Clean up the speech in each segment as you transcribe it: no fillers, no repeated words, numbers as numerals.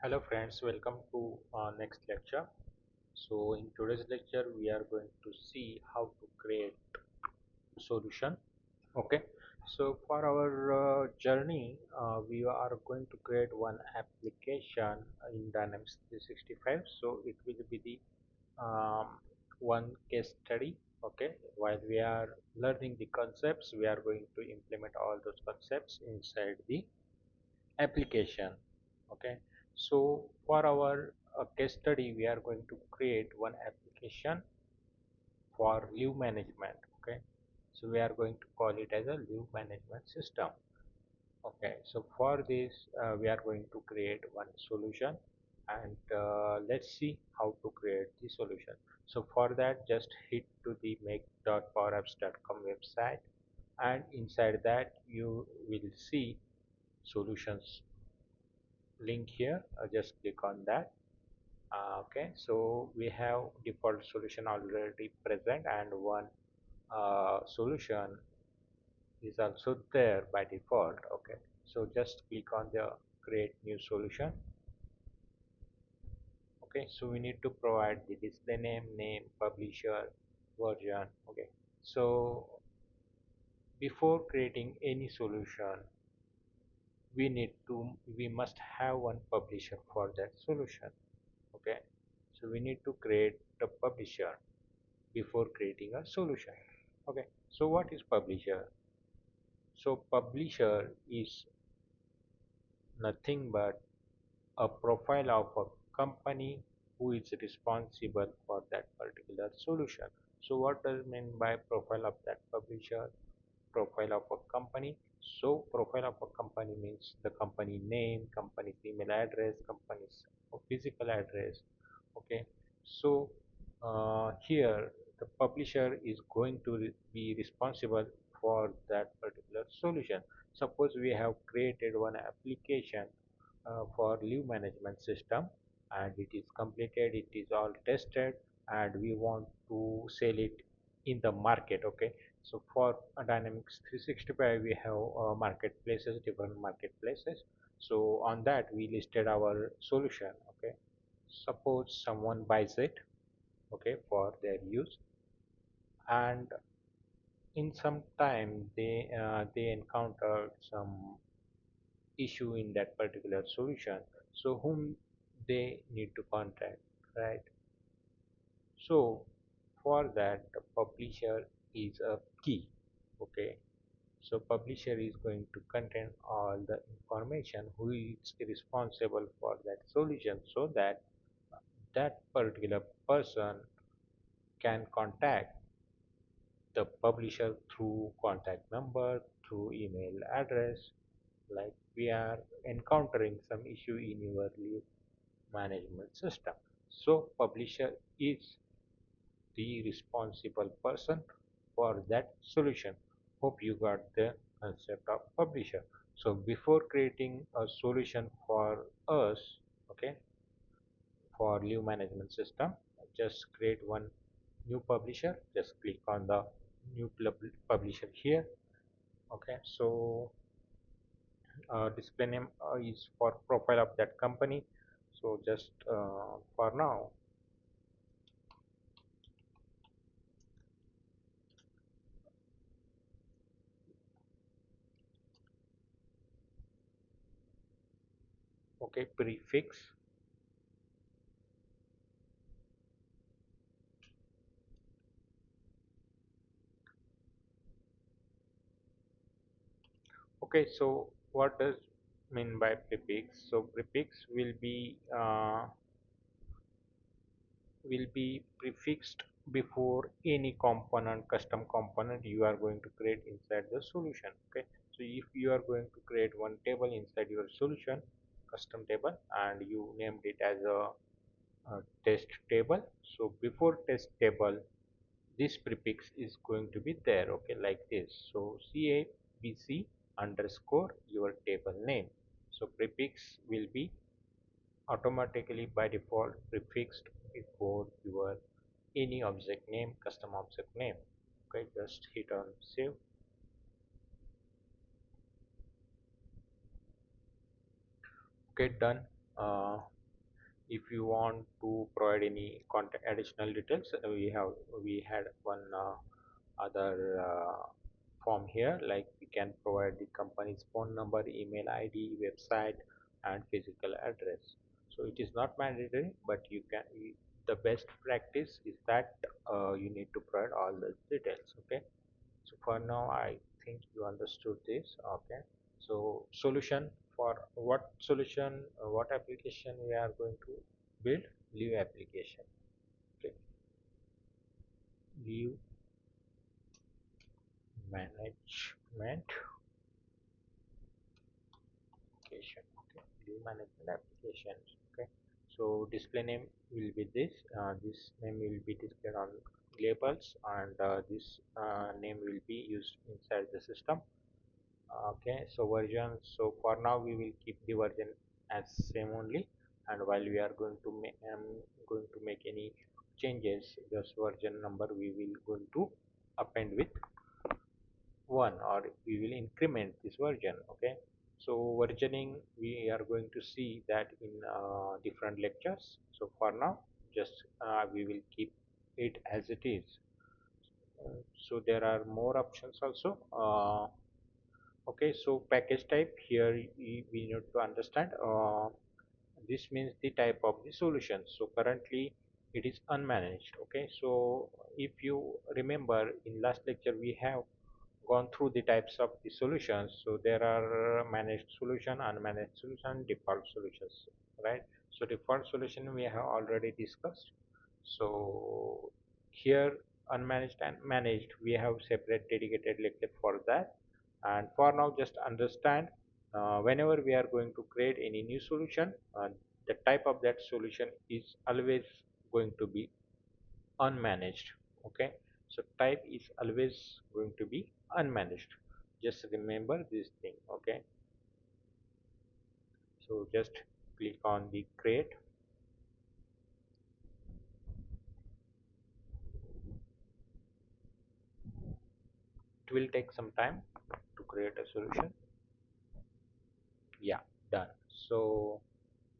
Hello friends, welcome to our next lecture. So in today's lecture we are going to see how to create solution. Okay. So for our journey we are going to create one application in Dynamics 365. So it will be the one case study. Okay. While we are learning the concepts, we are going to implement all those concepts inside the application. Okay, so for our case study we are going to create one application for leave management. Okay, so we are going to call it as a leave management system. Okay, so for this we are going to create one solution, and let's see how to create the solution. So for that, just hit to the make.powerapps.com website, and inside that you will see solutions link here. Just click on that. Okay, so we have default solution already present, and one solution is also there by default. Okay, so just click on the create new solution. Okay, so we need to provide the display name, publisher, version. Okay, so before creating any solution, we must have one publisher for that solution. Okay, so we need to create the publisher before creating a solution. Okay, so what is publisher? So publisher is nothing but a profile of a company who is responsible for that particular solution. So what does mean by profile of that publisher? Profile of a company. So profile of a company means the company name, company's email address, company's physical address. Okay, so here the publisher is going to be responsible for that particular solution. Suppose we have created one application for leave management system, and it is completed, it is all tested, and we want to sell it in the market. Okay, so for Dynamics 365 we have marketplaces, different marketplaces. So on that we listed our solution. Okay, suppose someone buys it, okay, for their use, and in some time they encountered some issue in that particular solution, so whom they need to contact, right? So for that the publisher is a key. Okay, so publisher is going to contain all the information who is responsible for that solution, so that that particular person can contact the publisher through contact number, through email address, like we are encountering some issue in your leave management system. So publisher is the responsible person for that solution. Hope you got the concept of publisher. So before creating a solution for us, okay, for leave management system, just create one new publisher. Just click on the new publisher here. Okay, so display name is for profile of that company. So just for now, okay, prefix. Okay, so what does mean by prefix? So prefix will be prefixed before any component, custom component you are going to create inside the solution. Okay, so if you are going to create one table inside your solution, custom table, and you named it as a test table, so before test table this prefix is going to be there. Okay, like this. So cabc underscore your table name. So prefix will be automatically by default prefixed before your any object name, custom object name. Okay, just hit on save. Okay, done. If you want to provide any contact additional details, we had one other form here, like we can provide the company's phone number, email ID, website, and physical address. So it is not mandatory, but the best practice is that you need to provide all the details. Okay, so for now I think you understood this. Okay, so solution, for what solution, what application we are going to build? Leave application. Okay, leave management application. Okay, leave management applications. Okay, so display name will be this. This name will be displayed on labels, and this name will be used inside the system. Okay, so version. So for now, we will keep the version as same only, and while we are going to make any changes, this version number we will going to append with 1, or we will increment this version. Okay, so versioning we are going to see that in different lectures. So for now, just we will keep it as it is. So there are more options also. Okay, so package type here we need to understand. This means the type of the solution. So currently it is unmanaged. Okay, so if you remember in last lecture we have gone through the types of the solutions. So there are managed solution, unmanaged solution, default solutions, right? So default solution we have already discussed. So here unmanaged and managed, we have separate dedicated lecture for that. And for now, just understand, whenever we are going to create any new solution, the type of that solution is always going to be unmanaged. Okay, so type is always going to be unmanaged. Just remember this thing. Okay, so just click on the create. It will take some time to create a solution. Yeah, done. So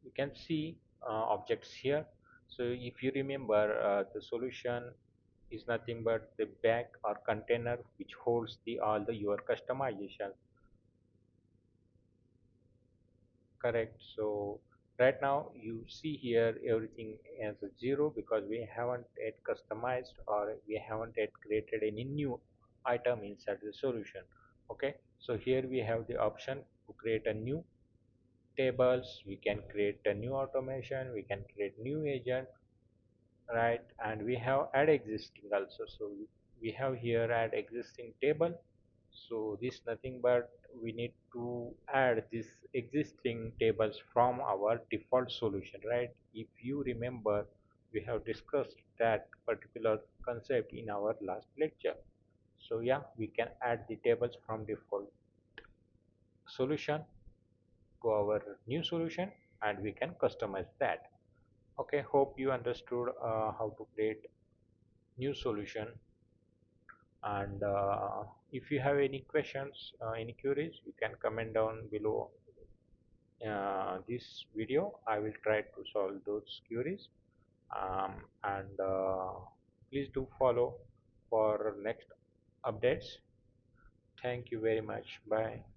you can see objects here. So if you remember, the solution is nothing but the bag or container which holds the all the your customization. Correct. So right now you see here everything as a 0 because we haven't yet customized, or we haven't yet created any new item inside the solution. Okay, so here we have the option to create a new tables, we can create a new automation, we can create new agent, right? And we have add existing also. So we have here add existing table. So this nothing but we need to add this existing tables from our default solution, right? If you remember, we have discussed that particular concept in our last lecture. So yeah, we can add the tables from default solution to our new solution, and we can customize that. Okay, hope you understood how to create new solution. And if you have any questions, any queries, you can comment down below this video. I will try to solve those queries. And please do follow for next updates. Thank you very much. Bye.